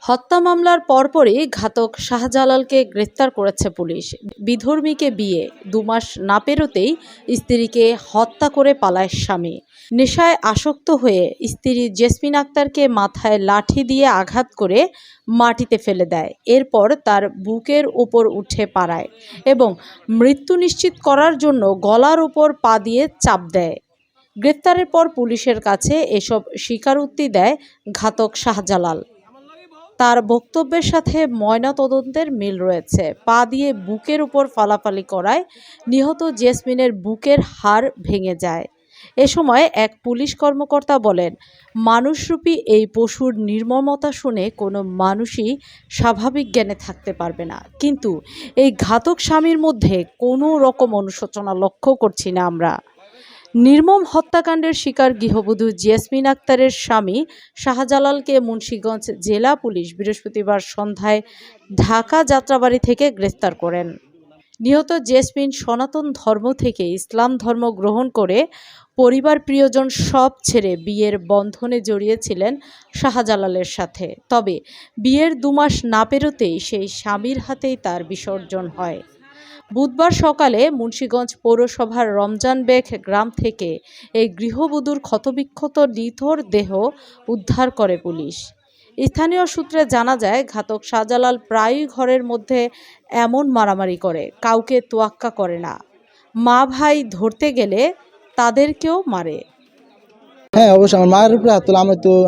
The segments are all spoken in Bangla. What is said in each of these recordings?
হত্যা মামলার পরপরই ঘাতক শাহজালালকে গ্রেফতার করেছে পুলিশ। বিধর্মীকে বিয়ে 2 মাস না পেরোতেই স্ত্রীকে হত্যা করে পালায় স্বামী। নেশায় আসক্ত হয়ে স্ত্রী জেসমিন আক্তারকে মাথায় লাঠি দিয়ে আঘাত করে মাটিতে ফেলে দেয়। এরপর তার বুকের উপর উঠে পাড়ায় এবং মৃত্যু নিশ্চিত করার জন্য গলার উপর পা দিয়ে চাপ দেয়। গ্রেফতারের পর পুলিশের কাছে এসব স্বীকারোক্তি দেয় ঘাতক শাহজালাল। তার বক্তব্যের সাথে ময়নাতদন্তের মিল রয়েছে। পা দিয়ে বুকের উপর ফালাফালি করায় নিহত জেসমিনের বুকের হাড় ভেঙে যায়। এ সময় এক পুলিশ কর্মকর্তা বলেন, মানুষরূপী এই পশুর নির্মমতা শুনে কোনো মানুষই স্বাভাবিক জ্ঞানে থাকতে পারবে না। কিন্তু এই ঘাতক স্বামীর মধ্যে কোনো রকম অনুশোচনা লক্ষ্য করছি না আমরা। নির্মম হত্যাকাণ্ডের শিকার গৃহবধূ জেসমিন আক্তারের স্বামী শাহজালালকে মুন্সিগঞ্জ জেলা পুলিশ বৃহস্পতিবার সন্ধ্যায় ঢাকা যাত্রাবাড়ি থেকে গ্রেফতার করেন। নিহত জেসমিন সনাতন ধর্ম থেকে ইসলাম ধর্ম গ্রহণ করে পরিবার প্রিয়জন সব ছেড়ে বিয়ের বন্ধনে জড়িয়েছিলেন শাহজালালের সাথে। তবে বিয়ের 2 মাস না পেরোতেই সেই স্বামীর হাতেই তার বিসর্জন হয়। বুধবার সকালে মুন্সিগঞ্জ পৌরসভার রমজানবেগ গ্রাম থেকে এই গৃহবধূর ক্ষতবিক্ষত নিথর দেহ উদ্ধার করে পুলিশ। স্থানীয় সূত্রে জানা যায়, ঘাতক শাহজালাল প্রায়ই ঘরের মধ্যে এমন মারামারি করে, কাউকে তোয়াক্কা করে না। মা ভাই ধরতে গেলে তাদেরকেও মারে। হ্যাঁ, অবশ্যই আমার মায়ের উপরে হাত তোলে।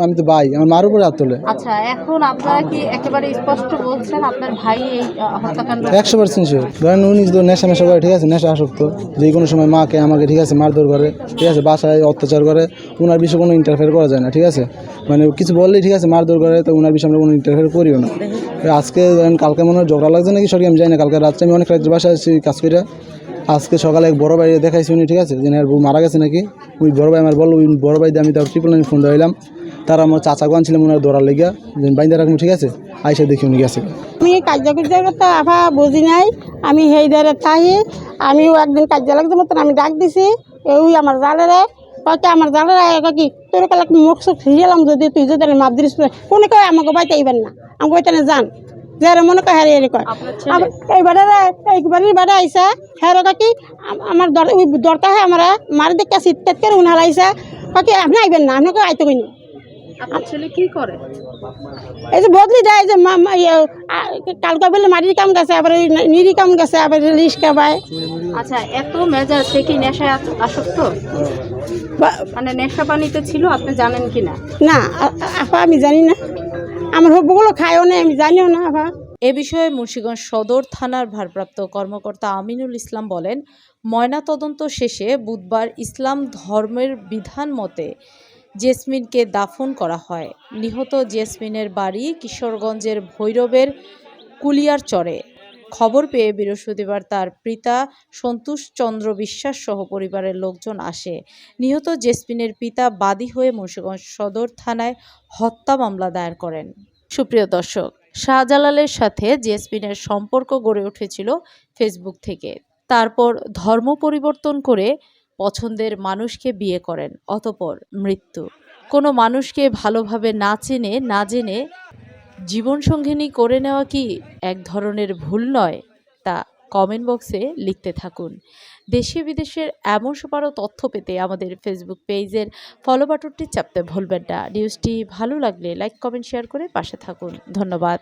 আমি তো ভাই, আমার মার উপরে হাত তোলে। আচ্ছা, এখন আপনারা কি একেবারে স্পষ্ট বলছেন আপনার ভাই এই হত্যাকাণ্ড? 100% শিওর। ধরেন উনি যদি নেশা করে, ঠিক আছে, নেশা আসক্ত, যে কোনো সময় মাকে আমাকে, ঠিক আছে, মারধর করে, ঠিক আছে, বাসায় অত্যাচার করে, ওনার বিষয়ে কোনো ইন্টারফেয়ার করা যায় না, ঠিক আছে। মানে কিছু বললেই, ঠিক আছে, মারধর করে, তো ওনার বিষয়ে আমরা কোনো ইন্টারফেয়ার করিও না। আজকে ধরেন কালকে মনে হয় ঝগড়া লাগছে নাকি সরি আমি জানি না। কালকে রাত্রে আমি অনেক রাত্রে বাসায় আছি কাজ করে। আজকে সকালে এক বড় ভাই দেখাইছি উনি, ঠিক আছে, যে বউ মারা গেছে নাকি। ওই বড় ভাই আমার বললো, ওই বড় ভাই দিয়ে আমি তার 999 ফোন দিলাম। তারা আমার চাচা গান ছিলাম ওনার দৌড়ার লেগিয়া, যে বাইন্দা রাখবো, ঠিক আছে, আইসা দেখি উনি গেছে। আমি কার্যকর তো আভা বুঝি নাই। আমি সেই ধরে তাহি আমিও একদিন কার্য লাগছে মতন আমি ডাক দিছি। ওই আমার জালেরে কয়েকটা আমার জালেরা কি তোর কালে মুখ চোখ ফিরিয়েলাম, যদি তুই যদি মাপ দিস কোনো কয় আমাকে বাইতে আইবেন না, আমাকে বাইতে যান যারা মনে কয় হারিয়ে কয়। এইবারে আইসা হ্যাঁ কি আমার ওই দরকার হয় আমরা মারি দেখে শীত করে উন হালাইসা কাকি আপনি আইবেন না, আপনাকে আইতে কইনি। আপনার ছেলে কি করে? এই যে বদলি দেয়, যে কালকা বলে মাটির কাম গেছে, আবার নিরি কাম গেছে, আবার রিস্কা পায়। আচ্ছা, এত মেজাজ, সে কি নেশায় আসক্ত? মানে নেশা পানিতে ছিল, আপনি জানেন কি না? না আপা আমি জানি না, আমার হবগুলো খায়ও না, আমি জানিও না আপা। এ বিষয়ে মুন্সিগঞ্জ সদর থানার ভারপ্রাপ্ত কর্মকর্তা আমিনুল ইসলাম বলেন, ময়নাতদন্ত শেষে বুধবার ইসলাম ধর্মের বিধান মতে জেসমিনকে দাফন করা হয়। নিহত জেসমিনের বাড়ি কিশোরগঞ্জের ভৈরবের কুলিয়ারচরে। খবর পেয়ে বৃহস্পতিবার তার পিতা সন্তোষ চন্দ্র বিশ্বাস সহ পরিবারের লোকজন আসে। নিহত জেসমিনের পিতা বাদী হয়ে মুন্সিগঞ্জ সদর থানায় হত্যা মামলা দায়ের করেন। সুপ্রিয় দর্শক, শাহজালালের সাথে জেসমিনের সম্পর্ক গড়ে উঠেছিল ফেসবুক থেকে। তারপর ধর্ম পরিবর্তন করে পছন্দের মানুষকে বিয়ে করেন, অতঃপর মৃত্যু। কোনো মানুষকে ভালোভাবে না চেনে না জেনে জীবনসঙ্গিনী করে নেওয়া কি এক ধরনের ভুল নয়? তা কমেন্ট বক্সে লিখতে থাকুন। দেশে বিদেশের এমন সবারও তথ্য পেতে আমাদের ফেসবুক পেজের ফলো বাটনটি চাপতে ভুলবেন না। নিউজটি ভালো লাগলে লাইক, কমেন্ট, শেয়ার করে পাশে থাকুন। ধন্যবাদ।